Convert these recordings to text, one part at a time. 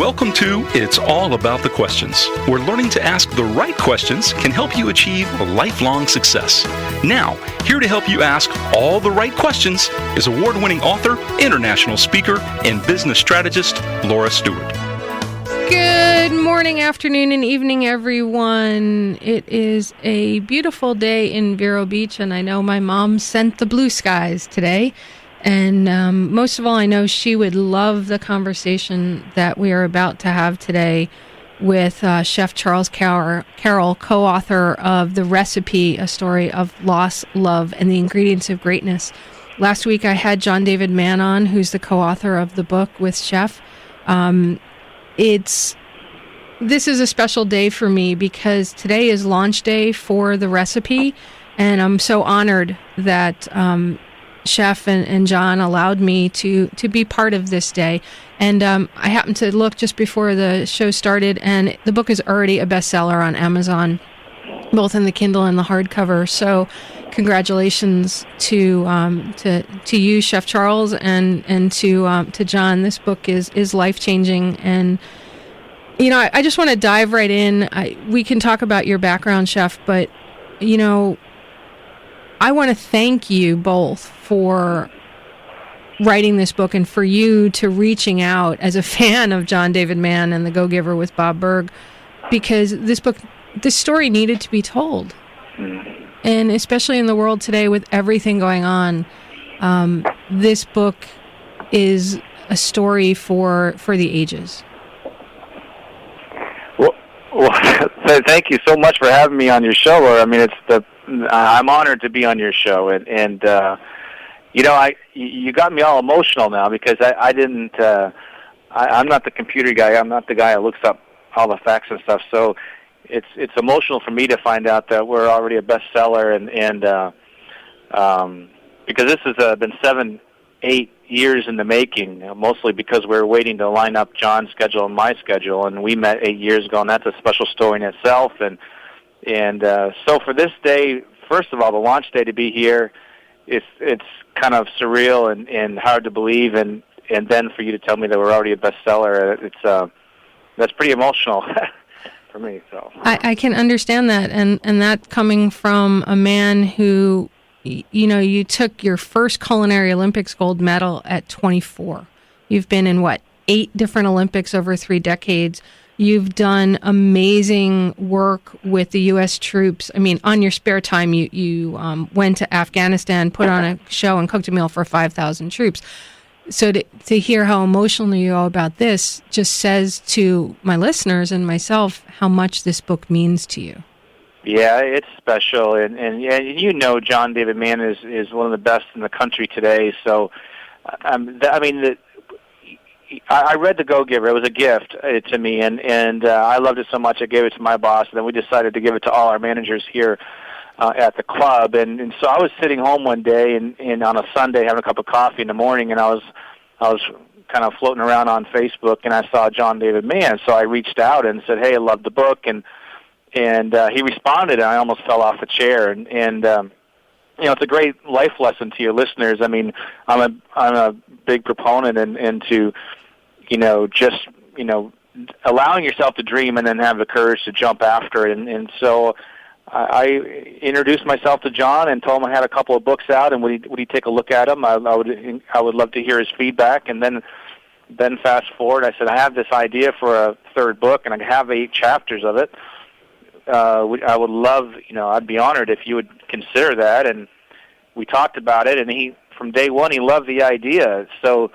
Welcome to It's All About the Questions, where learning to ask the right questions can help you achieve lifelong success. Now, here to help you ask all the right questions is award-winning author, international speaker, and business strategist, Laura Stewart. Good morning, afternoon, and evening, everyone. It is a beautiful day in Vero Beach, and I know my mom sent the blue skies today. And most of all, I know she would love the conversation that we are about to have today with Chef Charles Carroll, co-author of The Recipe, A Story of Loss, Love, and the Ingredients of Greatness. Last week, I had John David Mann on, who's the co-author of the book with Chef. This is a special day for me because today is launch day for The Recipe, and I'm so honored that Chef and John allowed me to be part of this day. And I happened to look just before the show started, and the book is already a bestseller on Amazon, both in the Kindle and the hardcover. So congratulations to you, Chef Charles, and to John. This book is life-changing. And you know, I just want to dive right in. We can talk about your background, Chef, but you know, I want to thank you both for writing this book and for you to reaching out as a fan of John David Mann and The Go-Giver with Bob Burg, because this story needed to be told. And especially in the world today with everything going on, this book is a story for the ages. Well, thank you so much for having me on your show, Laura. I mean, I'm honored to be on your show, and you know, you got me all emotional now because I'm not the computer guy. I'm not the guy who looks up all the facts and stuff. So it's emotional for me to find out that we're already a bestseller, and because this has been 7-8 years in the making, mostly because we were waiting to line up John's schedule and my schedule, and we met 8 years ago, and that's a special story in itself. And so for this day, first of all, the launch day to be here, it's kind of surreal and hard to believe, and then for you to tell me that we're already a bestseller, that's pretty emotional for me. So I can understand that, and that coming from a man who, you know, you took your first Culinary Olympics gold medal at 24. You've been in 8 different Olympics over 3 decades. You've done amazing work with the U.S. troops. I mean, on your spare time, you went to Afghanistan, put on a show, and cooked a meal for 5,000 troops. So to hear how emotional you are about this just says to my listeners and myself how much this book means to you. Yeah, it's special, and you know, John David Mann is one of the best in the country today. So, I mean, I read The Go-Giver. It was a gift to me, and I loved it so much I gave it to my boss, and then we decided to give it to all our managers here at the club. And so I was sitting home one day and on a Sunday having a cup of coffee in the morning, and I was kind of floating around on Facebook, and I saw John David Mann. So I reached out and said, "Hey, I love the book," and he responded, and I almost fell off the chair. And you know, it's a great life lesson to your listeners. I mean, I'm a big proponent into, you know, just, you know, allowing yourself to dream and then have the courage to jump after it. And so I introduced myself to John and told him I had a couple of books out, and would he take a look at them? I would love to hear his feedback. And then fast forward, I said, I have this idea for a 3rd book, and I have 8 chapters of it. I would love, you know, I'd be honored if you would consider that. And we talked about it, and from day one, he loved the idea. So,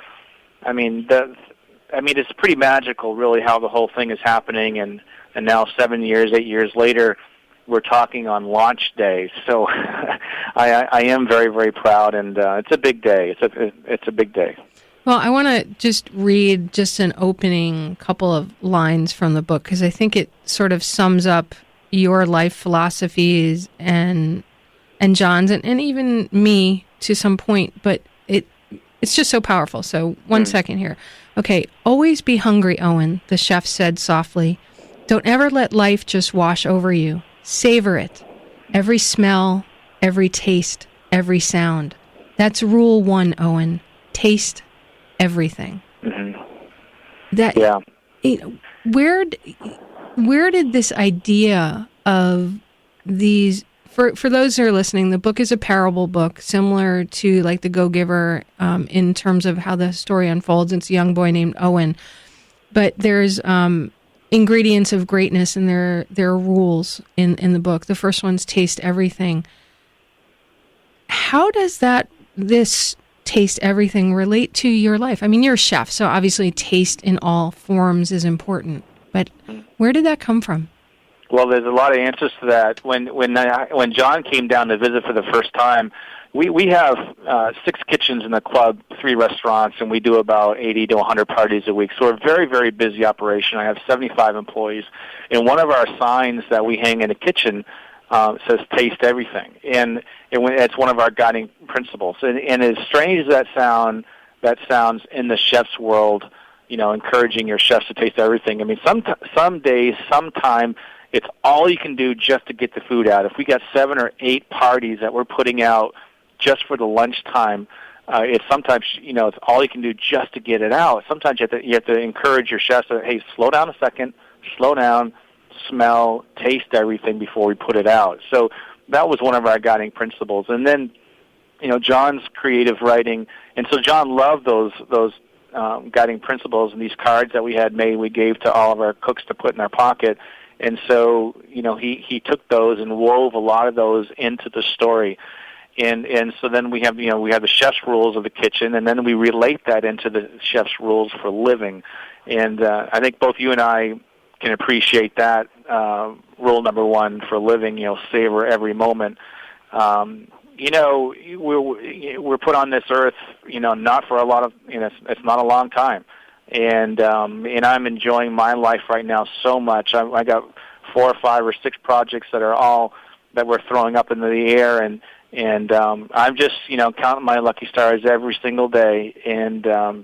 I mean, it's pretty magical, really, how the whole thing is happening. And now 8 years later, we're talking on launch day. So, I am very, very proud, and it's a big day. It's a big day. Well, I want to just read just an opening couple of lines from the book, because I think it sort of sums up your life philosophies and John's and even me to some point, but it's just so powerful. So one second here. Okay, always be hungry, Owen, the chef said softly. Don't ever let life just wash over you. Savor it. Every smell, every taste, every sound. That's rule 1, Owen. Taste everything. Mm-hmm. That yeah. You know, where did this idea of these, for those who are listening, the book is a parable book, similar to like The Go-Giver, in terms of how the story unfolds. It's a young boy named Owen, but there's ingredients of greatness, and there are rules in the book. The first one's taste everything. How does this taste everything relate to your life? I mean, you're a chef, so obviously taste in all forms is important. But where did that come from? Well, there's a lot of answers to that. When John came down to visit for the first time, we have 6 kitchens in the club, 3 restaurants, and we do about 80 to 100 parties a week. So we're a very, very busy operation. I have 75 employees, and one of our signs that we hang in the kitchen says "Taste everything," and it's one of our guiding principles. And as strange as that sounds in the chef's world, encouraging your chefs to taste everything. I mean, some days, sometime, it's all you can do just to get the food out. If we got 7 or 8 parties that we're putting out just for the lunchtime, it's sometimes, it's all you can do just to get it out. Sometimes you have to encourage your chefs to, hey, slow down a second, slow down, smell, taste everything before we put it out. So that was one of our guiding principles. And then, John's creative writing, and so John loved those guiding principles, and these cards that we had made, we gave to all of our cooks to put in our pocket. And so, he took those and wove a lot of those into the story. And so then we have the chef's rules of the kitchen, and then we relate that into the chef's rules for living. And I think both you and I can appreciate that rule number 1 for living, savor every moment. We're put on this earth, not for a lot of, it's not a long time. And I'm enjoying my life right now so much. I got 4 or 5 or 6 projects that we're throwing up into the air, and I'm just counting my lucky stars every single day, and I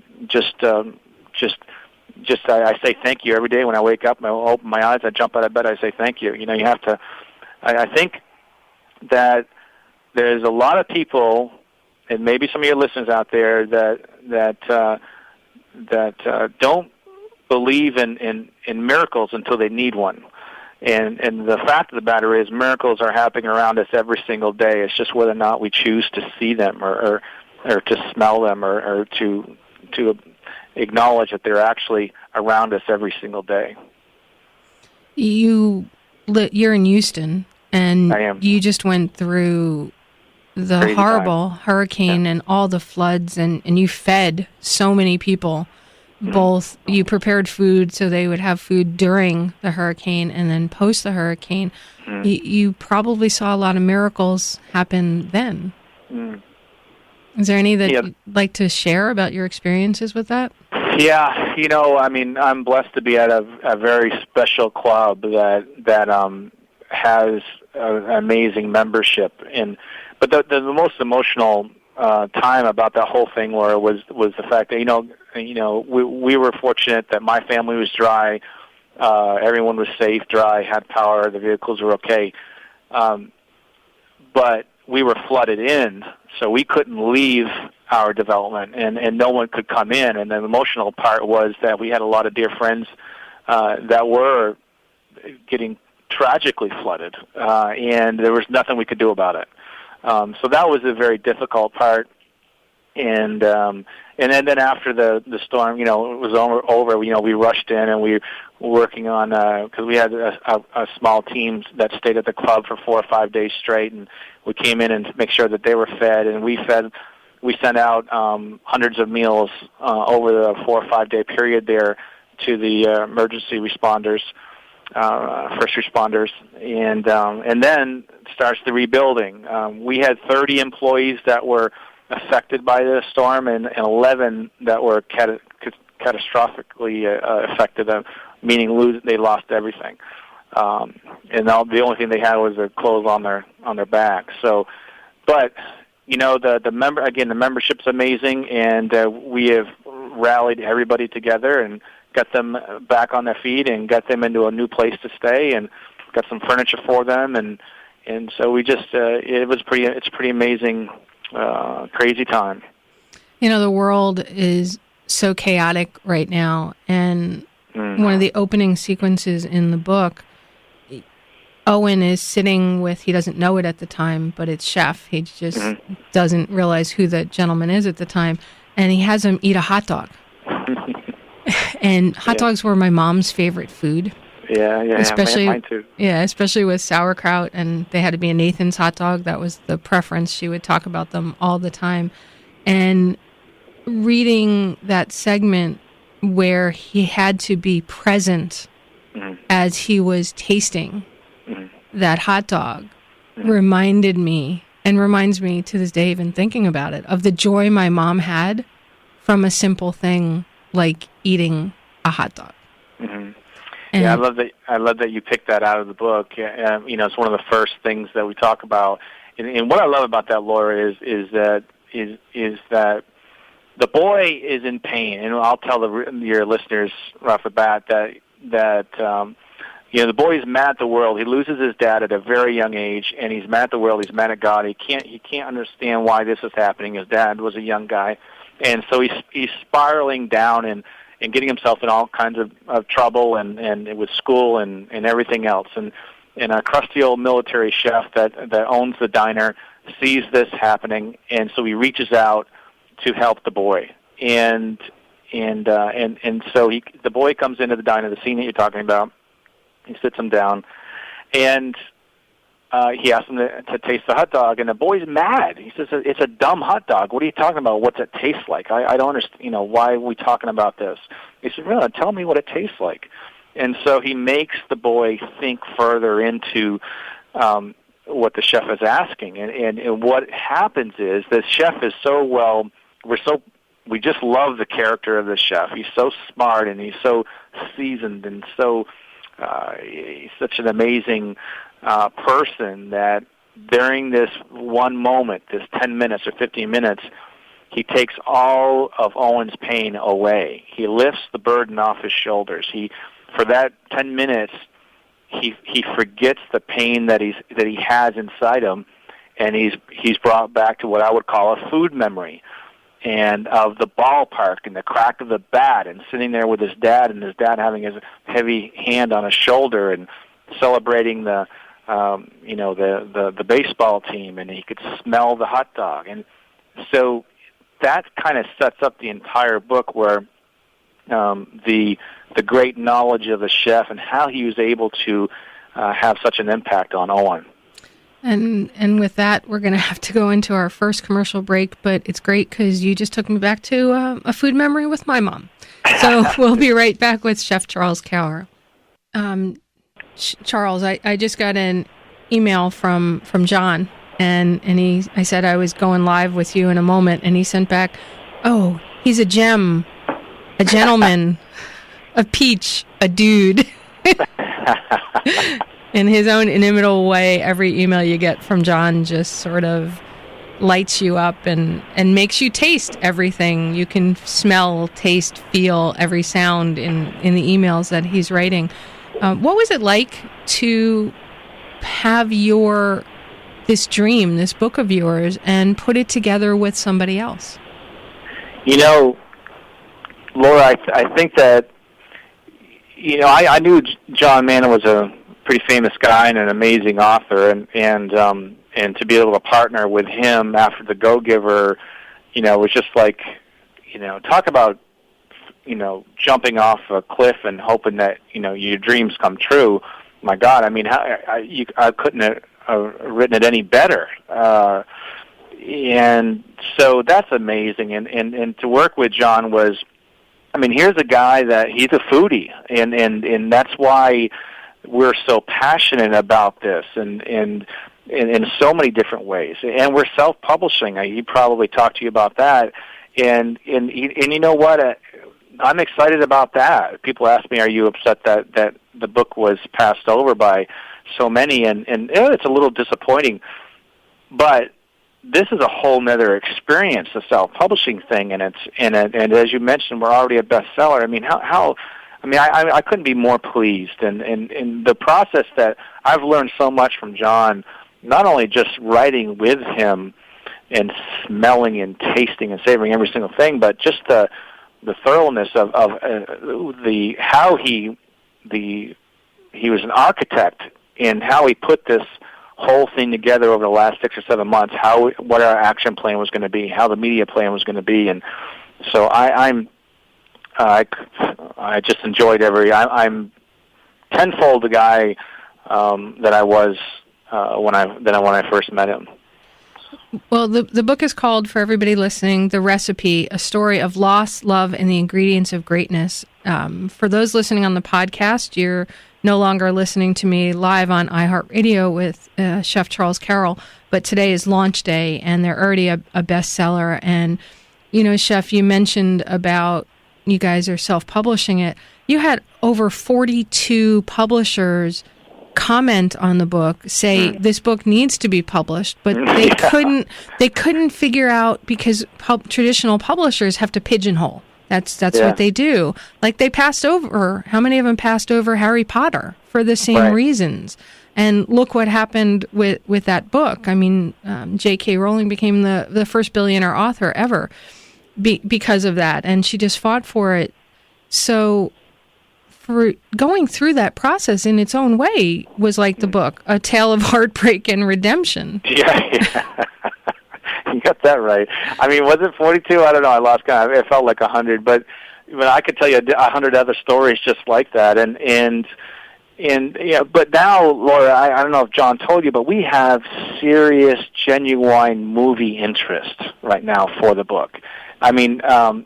say thank you every day when I wake up. I open my eyes, I jump out of bed, I say thank you. You have to. I think that there's a lot of people, and maybe some of your listeners out there that don't believe in miracles until they need one. And the fact of the matter is, miracles are happening around us every single day. It's just whether or not we choose to see them, or to smell them, or to acknowledge that they're actually around us every single day. You're in Houston, and I am. You just went through the Crazy horrible time. hurricane and all the floods, and you fed so many people. Both you prepared food so they would have food during the hurricane and then post the hurricane. You probably saw a lot of miracles happen then. Is there any that you'd like to share about your experiences with that? Yeah, I'm blessed to be at a very special club that has an amazing membership. But the most emotional time about that whole thing was the fact that we were fortunate that my family was dry, everyone was safe, dry, had power, the vehicles were okay, but we were flooded in, so we couldn't leave our development, and no one could come in. And the emotional part was that we had a lot of dear friends that were getting tragically flooded, and there was nothing we could do about it. So that was a very difficult part. And then after the storm, it was over. We rushed in, and we were working on, because we had a small team that stayed at the club for 4 or 5 days straight, and we came in and make sure that they were fed, and we sent out hundreds of meals over the 4 or 5 day period there to the emergency responders, first responders, and then starts the rebuilding. We had 30 employees that were affected by the storm, and 11 that were catastrophically affected, meaning they lost everything. And the only thing they had was their clothes on their back. So, but the membership's amazing, and we have rallied everybody together and got them back on their feet and got them into a new place to stay and got some furniture for them, and so we just it's pretty amazing, crazy time. The world is so chaotic right now, and one of the opening sequences in the book, Owen is sitting with, he doesn't know it at the time, but it's Chef. He just doesn't realize who the gentleman is at the time. And he has him eat a hot dog. And hot dogs were my mom's favorite food. Yeah, especially, mine too. Yeah, especially with sauerkraut, and they had to be a Nathan's hot dog. That was the preference. She would talk about them all the time. And reading that segment where he had to be present as he was tasting that hot dog reminded me, and reminds me to this day, even thinking about it, of the joy my mom had from a simple thing like eating a hot dog. Yeah, I love that you picked that out of the book. It's one of the first things that we talk about. And what I love about that, Laura, is that the boy is in pain. And I'll tell your listeners right off the bat that the boy is mad at the world. He loses his dad at a very young age, and he's mad at the world. He's mad at God. He can't understand why this is happening. His dad was a young guy, and so he's spiraling down and getting himself in all kinds of trouble and with school and everything else. And a crusty old military chef that owns the diner sees this happening, and so he reaches out to help the boy. And so the boy comes into the diner, the scene that you're talking about. He sits him down, and he asks him to taste the hot dog, and the boy's mad. He says, "It's a dumb hot dog. What are you talking about? What's it taste like? I don't understand. Why are we talking about this?" He said, "Really, tell me what it tastes like." And so he makes the boy think further into what the chef is asking. And what happens is the chef is we just love the character of the chef. He's so smart, and he's so seasoned, and so he's such an amazing person that during this one moment, this 10 minutes or 15 minutes, he takes all of Owen's pain away. He lifts the burden off his shoulders. For that 10 minutes, he forgets the pain that he has inside him, and he's brought back to what I would call a food memory, and of the ballpark and the crack of the bat, and sitting there with his dad, and his dad having his heavy hand on his shoulder, and celebrating the baseball team, and he could smell the hot dog. And so that kind of sets up the entire book, where the great knowledge of the chef and how he was able to have such an impact on Owen. And with that, we're going to have to go into our first commercial break, but it's great because you just took me back to a food memory with my mom. So we'll be right back with Chef Charles Carroll. Charles, I just got an email from John, and I said I was going live with you in a moment, and he sent back, "Oh, he's a gem, a gentleman, a peach, a dude." In his own inimitable way, every email you get from John just sort of lights you up and makes you taste everything. You can smell, taste, feel every sound in the emails that he's writing. What was it like to have this dream, this book of yours, and put it together with somebody else? Laura, I think that, I knew John Mann was a pretty famous guy and an amazing author, and to be able to partner with him after The Go-Giver, was just like, talk about, jumping off a cliff and hoping that, your dreams come true. My God, I mean, I couldn't have written it any better. And so that's amazing. And to work with John was, here's a guy that he's a foodie, and that's why we're so passionate about this, and in so many different ways. And we're self-publishing. He probably talked to you about that. And you know what? I'm excited about that. People ask me, "Are you upset that the book was passed over by so many?" And it's a little disappointing. But this is a whole nother experience, the self-publishing thing, and as you mentioned, we're already a bestseller. I couldn't be more pleased, and the process that I've learned so much from John, not only just writing with him and smelling and tasting and savoring every single thing, but just the thoroughness of the how he was an architect in how he put this whole thing together over the last 6 or 7 months. What our action plan was going to be, how the media plan was going to be, and so I just enjoyed I'm tenfold the guy that I was when I first met him. Well, the book is called, for everybody listening, The Recipe, a story of loss, love, and the ingredients of greatness. For those listening on the podcast, you're no longer listening to me live on iHeartRadio with Chef Charles Carroll, but today is launch day, and they're already a bestseller. And, Chef, you mentioned about you guys are self-publishing it. You had over 42 publishers comment on the book, say this book needs to be published, but they couldn't figure out, because traditional publishers have to pigeonhole. That's what they do. Like, they passed over, how many of them passed over Harry Potter for the same reasons? And look what happened with that book. I mean, J.K. Rowling became the first billionaire author ever because of that, and she just fought for it. So for going through that process in its own way was like the book, A Tale of Heartbreak and Redemption. Yeah. You got that right. I mean, was it 42? I don't know. I lost count. It felt like 100, but I could tell you 100 other stories just like that. And but now, Laura, I don't know if John told you, but we have serious, genuine movie interest right now for the book. I mean, a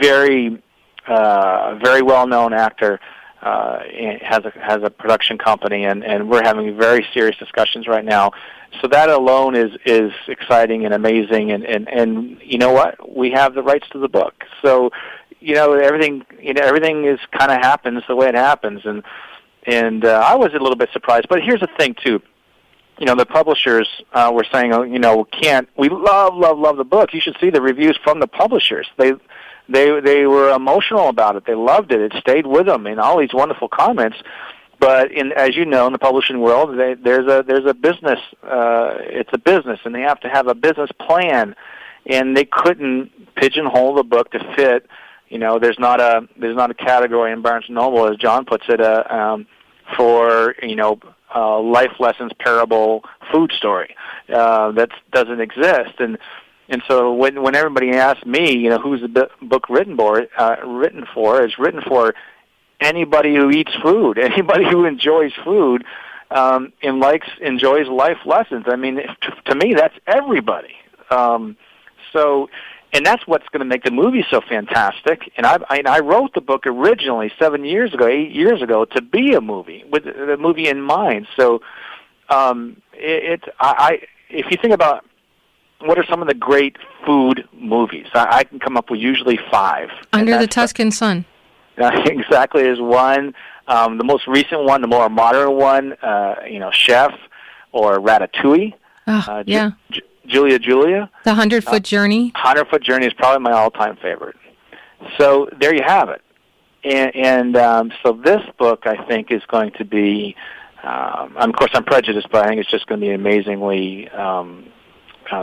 very well-known actor has a production company, and we're having very serious discussions right now. So that alone is exciting and amazing, and you know what? We have the rights to the book. So everything is kind of happens the way it happens, and I was a little bit surprised. But here's the thing too. The publishers were saying, we love the book. You should see the reviews from the publishers. They were emotional about it. They loved it. It stayed with them in all these wonderful comments. But as you know, in the publishing world, there's a business. It's a business, and they have to have a business plan. And they couldn't pigeonhole the book to fit. There's not a category in Barnes & Noble, as John puts it, for life lessons, parable, food story. That doesn't exist. And so when everybody asks me, who's the book written for, it's written for anybody who eats food, anybody who enjoys food, and enjoys life lessons. I mean, to me, that's everybody. And that's what's going to make the movie so fantastic. And I wrote the book originally 8 years ago, to be a movie with the movie in mind. So if you think about what are some of the great food movies, I can come up with usually 5. Under the Tuscan Sun. Exactly, is one. The most recent one, the more modern one, Chef or Ratatouille. Oh, yeah. Julia. The 100-Foot Journey. 100-Foot Journey is probably my all-time favorite. So there you have it. And so this book, I think, is going to be, of course, I'm prejudiced, but I think it's just going to be amazingly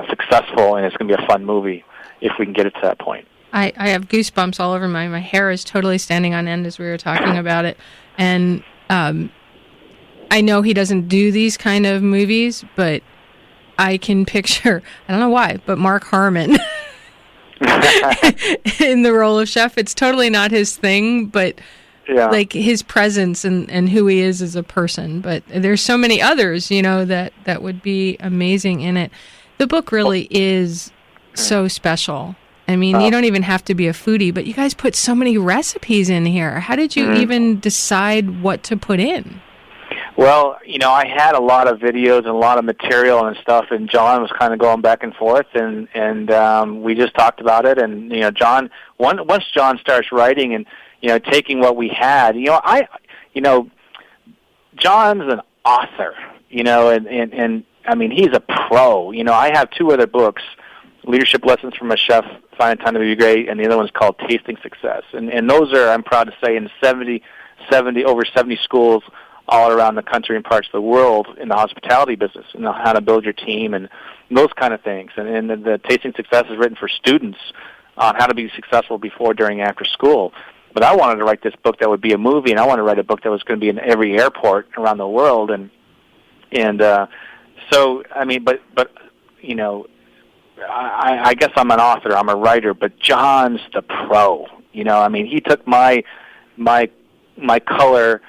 successful, and it's going to be a fun movie if we can get it to that point. I have goosebumps all over my hair is totally standing on end as we were talking about it. And I know he doesn't do these kind of movies, but I can picture, I don't know why, but Mark Harmon in the role of Chef. It's totally not his thing, but like his presence and who he is as a person. But there's so many others, that would be amazing in it. The book really is so special. I mean, you don't even have to be a foodie, but you guys put so many recipes in here. How did you even decide what to put in? Well, I had a lot of videos and a lot of material and stuff, and John was kind of going back and forth, and we just talked about it. And once John starts writing and taking what we had, John's an author, and I mean, he's a pro. I have 2 other books, Leadership Lessons from a Chef, Finding Time to Be Great, and the other one's called Tasting Success. And those are, I'm proud to say, in over 70 schools all around the country and parts of the world in the hospitality business, how to build your team and those kind of things. And the Tasting Success is written for students on how to be successful before, during, after school. But I wanted to write this book that would be a movie, and I wanted to write a book that was going to be in every airport around the world. So I mean, but you know, I guess I'm an author, I'm a writer, but John's the pro. You know, I mean, he took my color.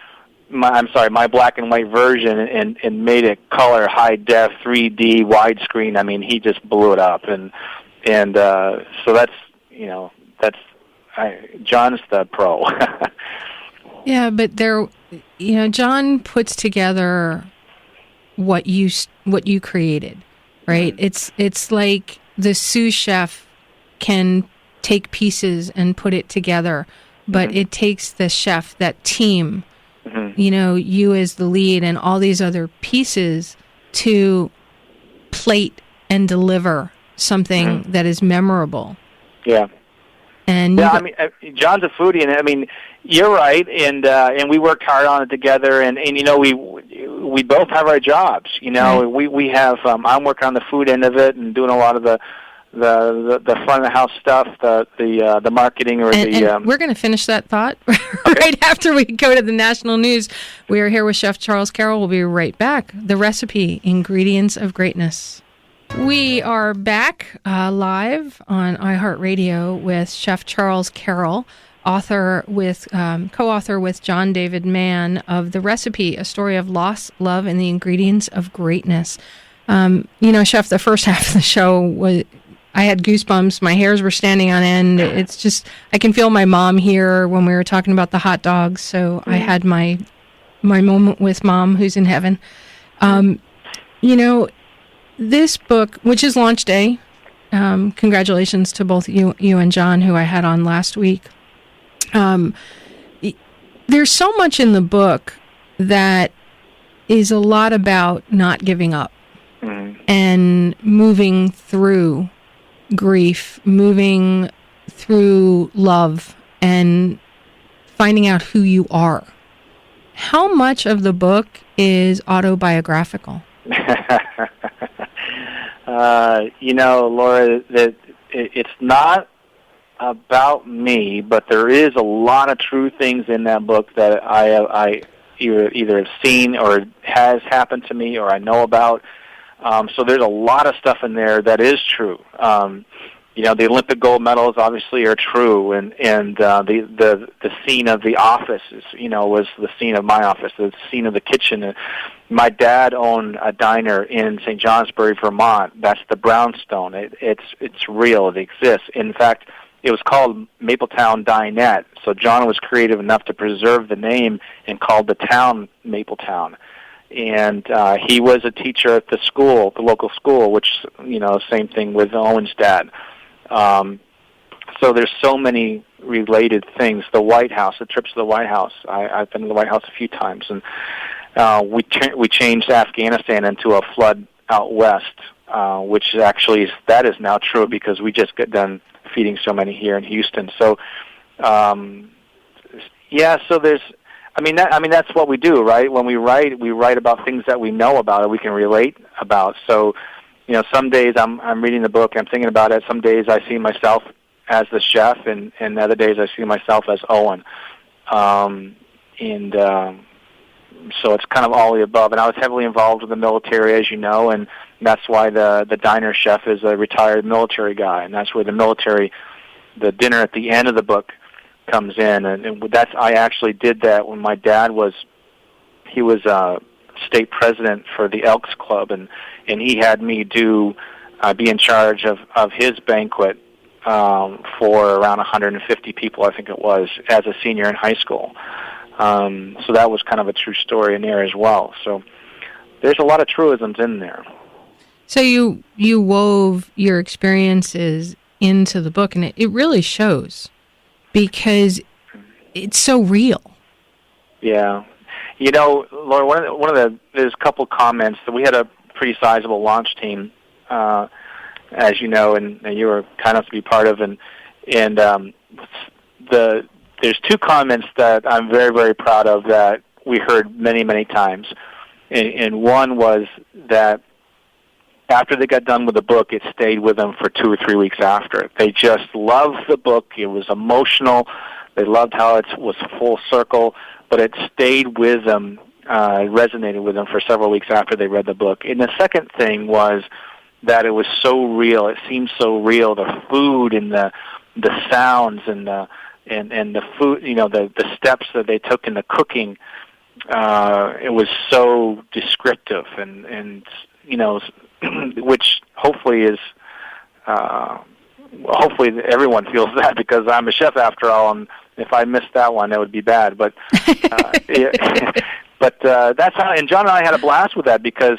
My black and white version and made it color, high def, 3D, widescreen. I mean, he just blew it up, and so that's John's the pro. Yeah, but John puts together what you created, right? Mm-hmm. It's like the sous chef can take pieces and put it together, but mm-hmm. it takes the chef, that team. Mm-hmm. You as the lead and all these other pieces to plate and deliver something mm-hmm. that is memorable. Yeah. And I mean, John's a foodie, and I mean, you're right, and we worked hard on it together, and we both have our jobs. Right. We have. I'm working on the food end of it and doing a lot of the front of the house stuff, the marketing and we're going to finish that thought right after we go to the national news. We are here with Chef Charles Carroll. We'll be right back. The recipe, ingredients of greatness. We are back live on iHeartRadio with Chef Charles Carroll, co-author with John David Mann of The Recipe, a story of loss, love, and the ingredients of greatness. Chef, the first half of the show was, I had goosebumps. My hairs were standing on end. It's just, I can feel my mom here when we were talking about the hot dogs. So mm-hmm. I had my moment with Mom, who's in heaven. This book, which is launch day, congratulations to both you and John, who I had on last week. There's so much in the book that is a lot about not giving up mm-hmm. and moving through grief, moving through love, and finding out who you are. How much of the book is autobiographical? Laura, that it's not about me, but there is a lot of true things in that book that I either have seen or has happened to me or I know about. So there's a lot of stuff in there that is true. The Olympic gold medals obviously are true, and the scene of the office was the scene of my office, the scene of the kitchen. My dad owned a diner in St. Johnsbury, Vermont. That's the Brownstone. It's real. It exists. In fact, it was called Mapletown Dinette. So John was creative enough to preserve the name and called the town Mapletown. And he was a teacher at the school, the local school, which, same thing with Owen's dad. So there's so many related things. The White House, the trips to the White House. I've been to the White House a few times, and we changed Afghanistan into a flood out west, which actually that is now true because we just got done feeding so many here in Houston. So, so there's. That's what we do, right? When we write about things that we know about or we can relate about. So, some days I'm reading the book, I'm thinking about it. Some days I see myself as the chef, and other days I see myself as Owen. So it's kind of all the above. And I was heavily involved with the military, as you know, and that's why the diner chef is a retired military guy, and that's where the dinner at the end of the book comes in, and I actually did that when my dad was state president for the Elks Club, and he had me be in charge of his banquet for around 150 people, I think it was, as a senior in high school. So that was kind of a true story in there as well. So there's a lot of truisms in there. So you wove your experiences into the book, and it really shows. Because it's so real. Yeah. Laura, there's a couple comments that we had a pretty sizable launch team, as you know, and you were kind enough to be part of, and there's two comments that I'm very, very proud of that we heard many, many times, and one was that after they got done with the book, it stayed with them for 2 or 3 weeks after. They just loved the book. It was emotional. They loved how it was full circle, but it stayed with them, resonated with them for several weeks after they read the book. And the second thing was that it was so real. It seemed so real. The food and the sounds and the food, the steps that they took in the cooking. It was so descriptive and which hopefully is hopefully everyone feels that, because I'm a chef after all, and if I missed that one, that would be bad. But that's how. And John and I had a blast with that because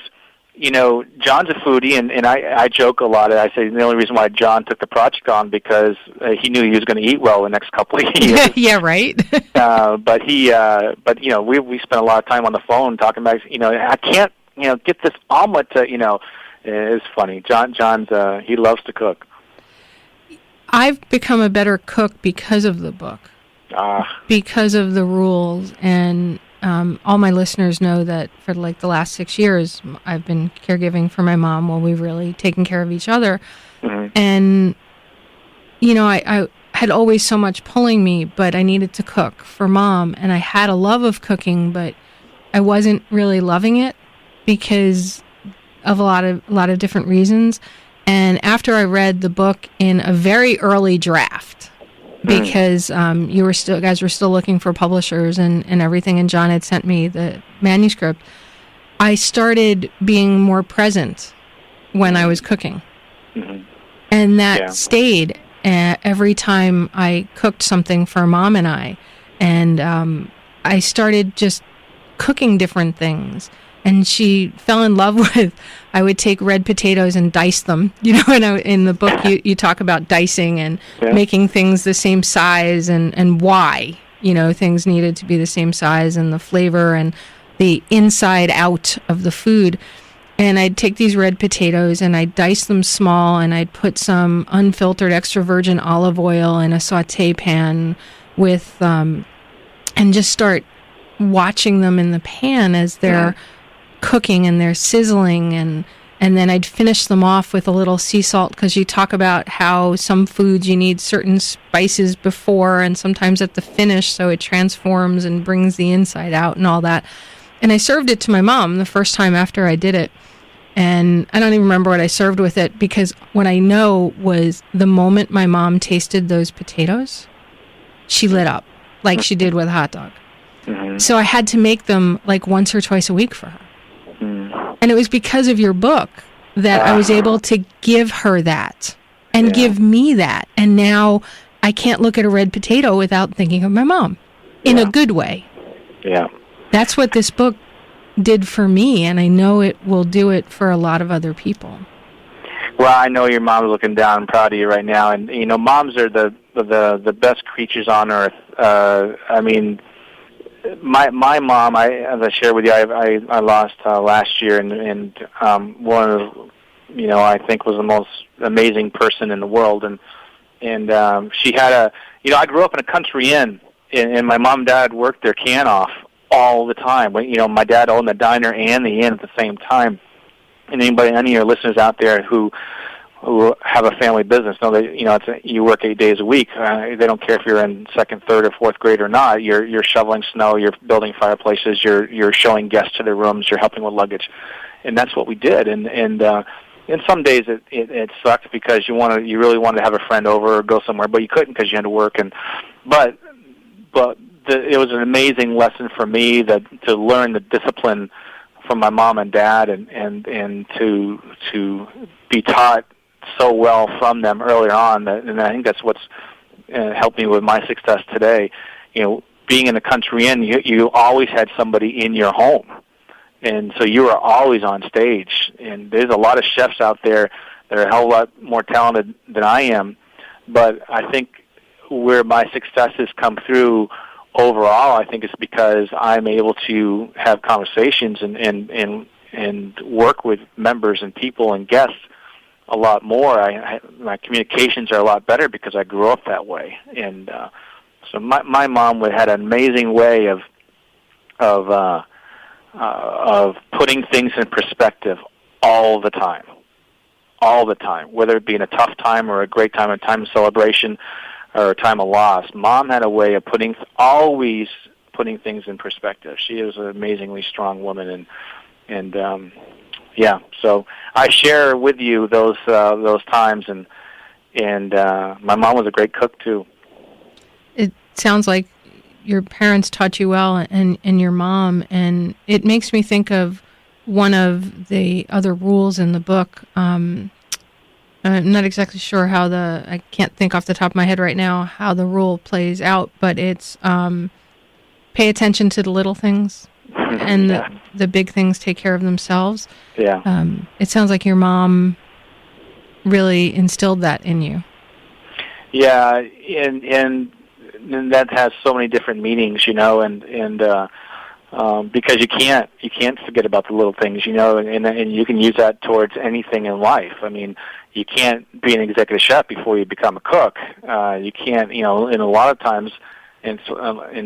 John's a foodie, and I joke a lot. I say the only reason why John took the project on because he knew he was going to eat well the next couple of years. Yeah, right. But we spent a lot of time on the phone talking about I can't get this omelet to it's funny. John's he loves to cook. I've become a better cook because of the book, because of the rules, and all my listeners know that for the last 6 years, I've been caregiving for my mom while we've really taken care of each other. Mm-hmm. And, I had always so much pulling me, but I needed to cook for Mom. And I had a love of cooking, but I wasn't really loving it because of a lot of different reasons. And after I read the book in a very early draft, because you guys were still looking for publishers and everything, and John had sent me the manuscript, I started being more present when I was cooking. Mm-hmm. And that stayed every time I cooked something for Mom and I. And I started just cooking different things. And she fell in love with, I would take red potatoes and dice them. And in the book you talk about dicing and making things the same size and why, things needed to be the same size and the flavor and the inside out of the food. And I'd take these red potatoes and I'd dice them small and I'd put some unfiltered extra virgin olive oil in a saute pan with, and just start watching them in the pan as they're cooking and they're sizzling, and then I'd finish them off with a little sea salt, because you talk about how some foods you need certain spices before and sometimes at the finish so it transforms and brings the inside out and all that. And I served it to my mom the first time after I did it, and I don't even remember what I served with it, because what I know was the moment my mom tasted those potatoes, she lit up like she did with a hot dog. Mm-hmm. So I had to make them once or twice a week for her. And it was because of your book that I was able to give her that and give me that. And now I can't look at a red potato without thinking of my mom in a good way. Yeah. That's what this book did for me, and I know it will do it for a lot of other people. Well, I know your mom's looking down and proud of you right now. And, moms are the best creatures on earth. My mom, as I shared with you, I lost last year, and one of, I think was the most amazing person in the world, and she had I grew up in a country inn, and my mom and dad worked their can off all the time. My dad owned the diner and the inn at the same time. And any of your listeners out there who have a family business know that you work 8 days a week. They don't care if you're in second, third, or fourth grade or not. You're shoveling snow. You're building fireplaces. You're showing guests to their rooms. You're helping with luggage, and that's what we did. And some days it sucked because you really wanted to have a friend over or go somewhere, but you couldn't because you had to work. But it was an amazing lesson for me to learn the discipline from my mom and dad, and to be taught so well from them earlier on, and I think that's what's helped me with my success today. Being in a country inn, you always had somebody in your home, and so you were always on stage. And there's a lot of chefs out there that are a hell of a lot more talented than I am, but I think where my success has come through overall, I think it's because I'm able to have conversations and work with members and people and guests a lot more. My communications are a lot better because I grew up that way. And so my mom had an amazing way of putting things in perspective all the time. all the time, whether it be in a tough time or a great time, a time of celebration or a time of loss. Mom had a way of always putting things in perspective. She is an amazingly strong woman, and so I share with you those times, and my mom was a great cook too. It sounds like your parents taught you well, and your mom, and it makes me think of one of the other rules in the book. I'm not exactly sure how I can't think off the top of my head right now how the rule plays out, but it's pay attention to the little things, and the big things take care of themselves. Yeah. It sounds like your mom really instilled that in you. Yeah, and that has so many different meanings, and because you can't forget about the little things, and you can use that towards anything in life. I mean, you can't be an executive chef before you become a cook. You can't, and a lot of times in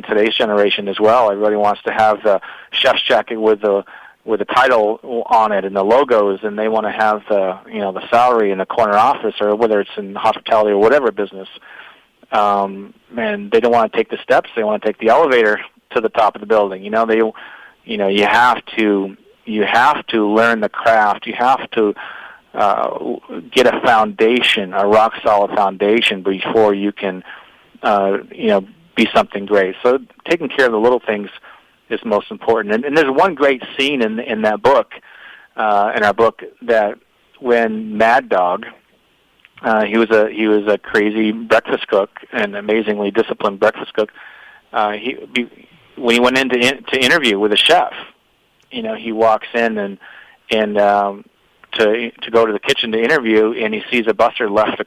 today's generation as well, everybody wants to have the chef's jacket with the title on it and the logos, and they want to have the salary in the corner office, or whether it's in hospitality or whatever business. And they don't want to take the steps; they want to take the elevator to the top of the building. You have to learn the craft. You have to get a foundation, a rock solid foundation, before you can be something great. So taking care of the little things is most important. And there's one great scene in that book, in our book, that when Mad Dog, he was a crazy breakfast cook, an amazingly disciplined breakfast cook. When he went in to interview with a chef, he walks in and to go to the kitchen to interview, and he sees a buster left a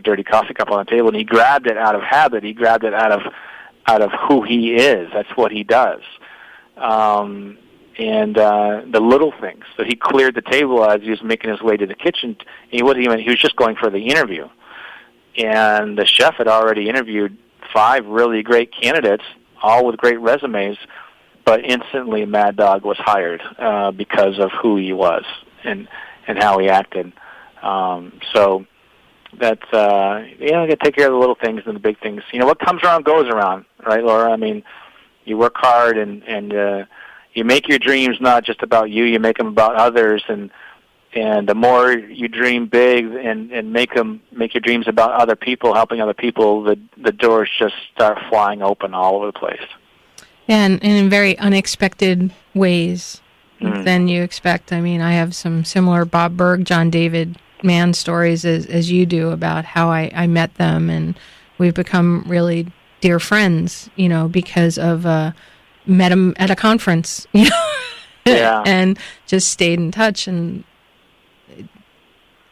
dirty coffee cup on the table, and he grabbed it out of habit. He grabbed it out of who he is. That's what he does. And the little things. So he cleared the table as he was making his way to the kitchen. He was just going for the interview. And the chef had already interviewed 5 really great candidates, all with great resumes, but instantly Mad Dog was hired because of who he was and how he acted. So that's you got to take care of the little things and the big things. What comes around goes around, right, Laura? I mean, you work hard and you make your dreams not just about you. You make them about others, and the more you dream big and make your dreams about other people, helping other people, the doors just start flying open all over the place. Yeah, and in very unexpected ways than you expect. I mean, I have some similar Bob Berg, John David Mann stories as you do about how I met them, and we've become really dear friends, because of met them at a conference, Yeah. and just stayed in touch. And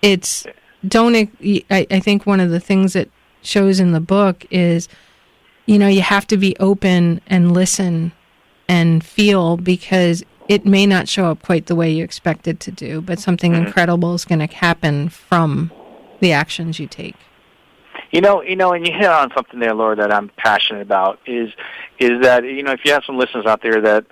I think one of the things that shows in the book is, you have to be open and listen and feel, because it may not show up quite the way you expect it to do, but something incredible is going to happen from the actions you take. And you hit on something there, Laura, that I'm passionate about, is that, if you have some listeners out there that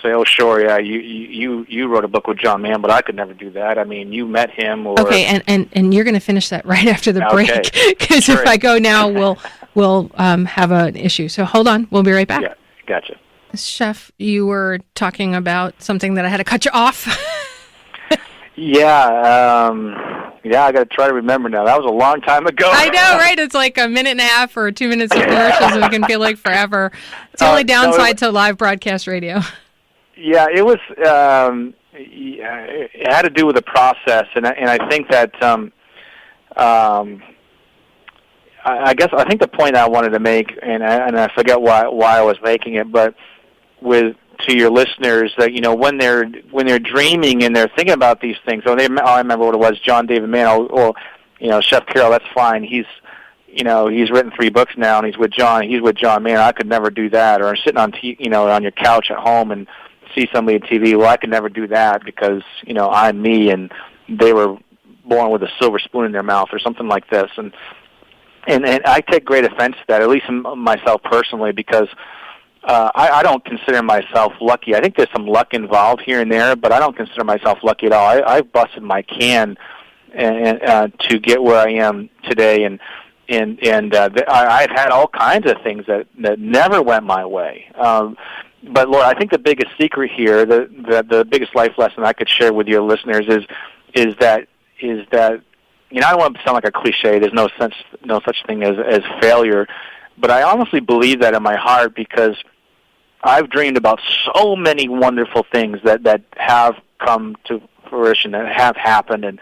say, oh, sure, yeah, you wrote a book with John Mann, but I could never do that. I mean, you met him. Or... Okay, and you're going to finish that right after the break, because if I go now, we'll have an issue. So hold on, we'll be right back. Yeah, gotcha. Chef, you were talking about something that I had to cut you off. Yeah, I got to try to remember now. That was a long time ago. I know, right? It's like a minute and a half or 2 minutes of commercials, and it can feel like forever. It's the only downside to live broadcast radio. Yeah, it was. It had to do with the process, and I think that I think the point I wanted to make, and I forget why I was making it, but to your listeners, that when they're dreaming and they're thinking about these things. I remember what it was. John David Mann. Chef Carroll. That's fine. He's written 3 books now, and he's with John Mann. I could never do that. Or sitting on on your couch at home and see somebody on TV. Well, I could never do that because I'm me, and they were born with a silver spoon in their mouth, or something like this. And I take great offense to that, at least myself personally, because I don't consider myself lucky. I think there's some luck involved here and there, but I don't consider myself lucky at all. I've busted my can and to get where I am today. I've had all kinds of things that never went my way. But Laura, I think the biggest secret here, the biggest life lesson I could share with your listeners is that I don't want to sound like a cliche. There's no such thing as failure, but I honestly believe that in my heart, because I've dreamed about so many wonderful things that have come to fruition, that have happened,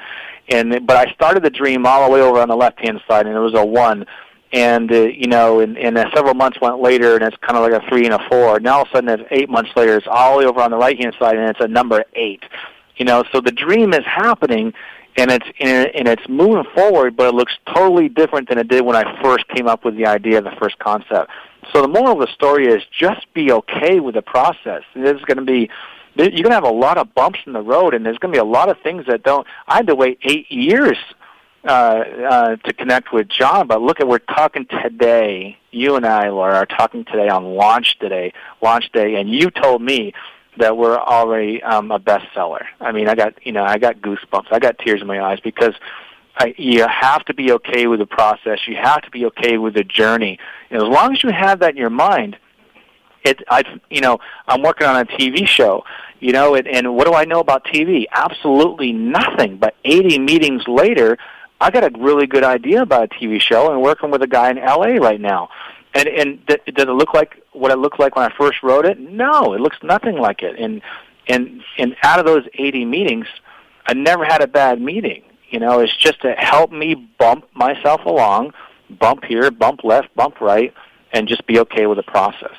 but I started the dream all the way over on the left-hand side, and it was a 1. And, several months went later, and it's kind of like a 3 and a 4. Now all of a sudden, it's 8 months later, it's all the way over on the right-hand side, and it's a number 8. So the dream is happening, and it's moving forward, but it looks totally different than it did when I first came up with the idea, the first concept. So the moral of the story is just be okay with the process. You're going to have a lot of bumps in the road, and there's going to be a lot of things that don't. I had to wait 8 years to connect with John, but we're talking today. You and I, Laura, are talking today on launch day, and you told me that we're already a bestseller. I mean, I got goosebumps. I got tears in my eyes, because you have to be okay with the process. You have to be okay with the journey. And as long as you have that in your mind, I'm working on a TV show, and what do I know about TV? Absolutely nothing. But 80 meetings later, I got a really good idea about a TV show, and working with a guy in L.A. right now. And does it look like what it looked like when I first wrote it? No, it looks nothing like it. And out of those 80 meetings, I never had a bad meeting. It's just to help me bump myself along, bump here, bump left, bump right, and just be okay with the process.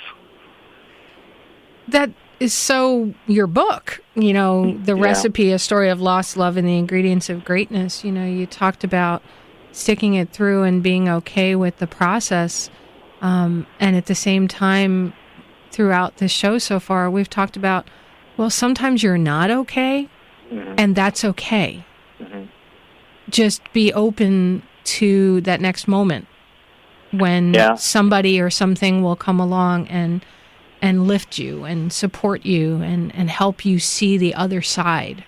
That is so your book, The Recipe, A Story of Lost Love and the Ingredients of Greatness. You talked about sticking it through and being okay with the process. And at the same time, throughout this show so far, we've talked about, well, sometimes you're not okay, and that's okay. Mm-hmm. Just be open to that next moment when somebody or something will come along and lift you and support you and help you see the other side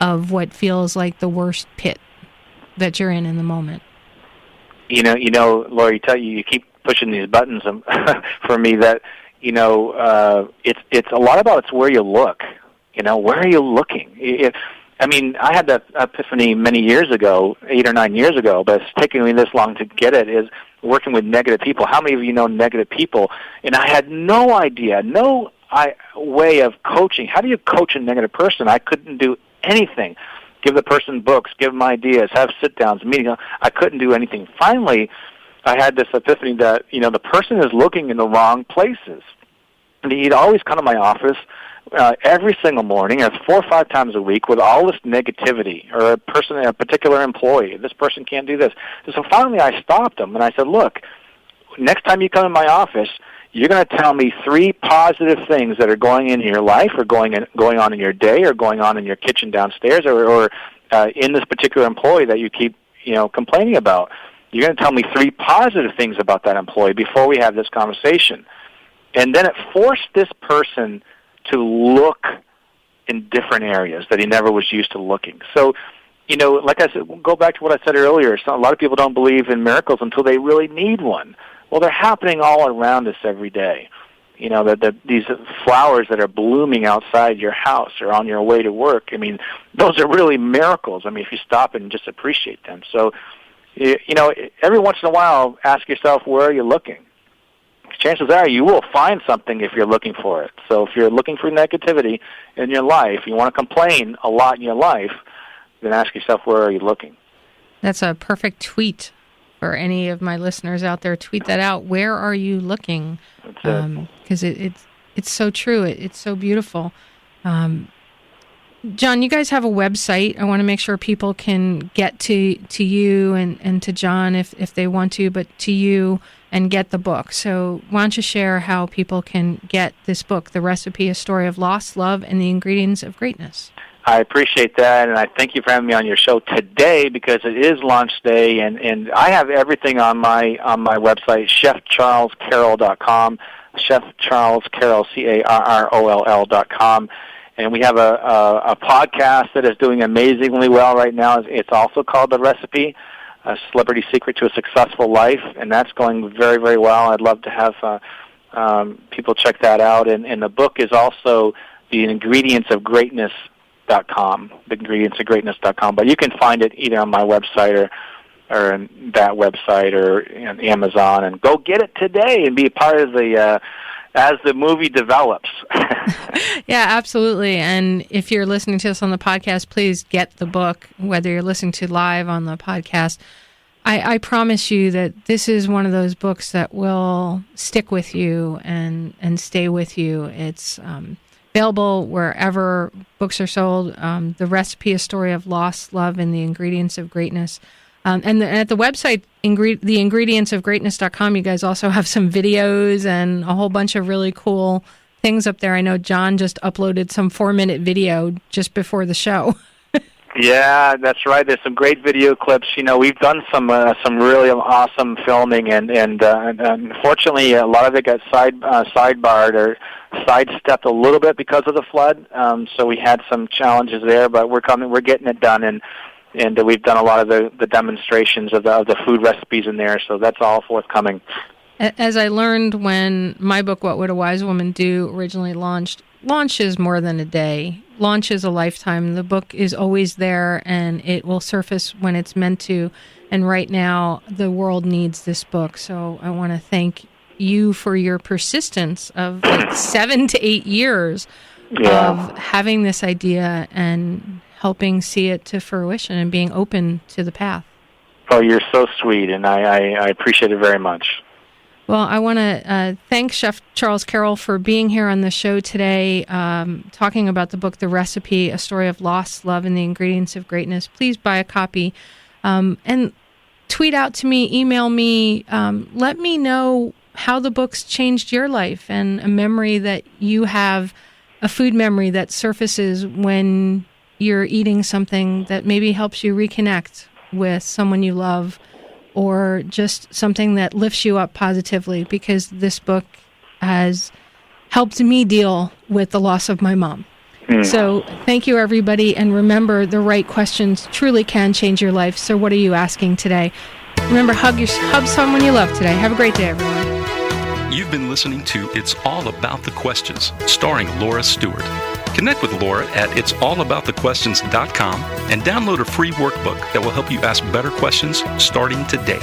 of what feels like the worst pit that you're in the moment. Laura, you keep pushing these buttons for me that, it's a lot about it's where you look. Where are you looking? I had that epiphany many years ago, 8 or 9 years ago, but it's taken me this long to get it, is working with negative people. How many of you know negative people? And I had no idea, no way of coaching. How do you coach a negative person? I couldn't do anything. Give the person books, give them ideas, have sit-downs, meetings. I couldn't do anything. Finally, I had this epiphany that, the person is looking in the wrong places. And he'd always come to my office every single morning, or 4 or 5 times a week, with all this negativity, or a particular employee. This person can't do this. So finally I stopped him, and I said, look, next time you come in my office, you're going to tell me 3 positive things that are going in your life, or going on in your day, or going on in your kitchen downstairs, or in this particular employee that you keep complaining about. You're going to tell me 3 positive things about that employee before we have this conversation. And then it forced this person to look in different areas that he never was used to looking. So, like I said, go back to what I said earlier. So a lot of people don't believe in miracles until they really need one. Well, they're happening all around us every day. These flowers that are blooming outside your house or on your way to work, those are really miracles. If you stop and just appreciate them. So, every once in a while, ask yourself, where are you looking? Chances are you will find something if you're looking for it. So if you're looking for negativity in your life, you want to complain a lot in your life, then ask yourself, where are you looking? That's a perfect tweet for any of my listeners out there. Tweet that out. Where are you looking? Because it's so true. It's so beautiful. John, you guys have a website. I want to make sure people can get to you and to John if they want to, but to you and get the book. So why don't you share how people can get this book, The Recipe, A Story of Lost Love and the Ingredients of Greatness? I appreciate that, and I thank you for having me on your show today, because it is launch day, and I have everything on my website, chefcharlescarroll.com, Chef Charles Carroll, CARROLL.com. And we have a podcast that is doing amazingly well right now. It's also called The Recipe, A Celebrity Secret to a Successful Life, and that's going very, very well. I'd love to have people check that out. And the book is also the ingredientsofgreatness.com, theingredientsofgreatness.com. But you can find it either on my website or in that website or on Amazon. And go get it today and be a part of the as the movie develops. Yeah, absolutely. And if you're listening to us on the podcast, please get the book, whether you're listening to live on the podcast. I promise you that this is one of those books that will stick with you and stay with you. It's available wherever books are sold. The Recipe, A Story of Loss, Love, and the Ingredients of Greatness. And at the website, theingredientsofgreatness.com, you guys also have some videos and a whole bunch of really cool things up there. I know John just uploaded some 4-minute video just before the show. Yeah, that's right. There's some great video clips. We've done some really awesome filming, and unfortunately, a lot of it got sidebarred or sidestepped a little bit because of the flood. So we had some challenges there, but we're getting it done, and we've done a lot of the demonstrations of the food recipes in there. So that's all forthcoming. As I learned when my book, What Would a Wise Woman Do, originally launched, launch is more than a day. Launch is a lifetime. The book is always there, and it will surface when it's meant to. And right now, the world needs this book. So I want to thank you for your persistence of 7 to 8 years of having this idea and helping see it to fruition and being open to the path. Oh, you're so sweet, and I appreciate it very much. Well, I want to thank Chef Charles Carroll for being here on the show today, talking about the book, The Recipe, A Story of Loss, Love, and the Ingredients of Greatness. Please buy a copy and tweet out to me, email me, let me know how the book's changed your life and a memory that you have, a food memory that surfaces when you're eating something that maybe helps you reconnect with someone you love, or just something that lifts you up positively, because this book has helped me deal with the loss of my mom. So thank you, everybody. And remember, the right questions truly can change your life. So what are you asking today? Remember, hug someone you love today. Have a great day, everyone. You've been listening to It's All About the Questions, starring Laura Stewart. Connect with Laura at it'sallaboutthequestions.com and download a free workbook that will help you ask better questions starting today.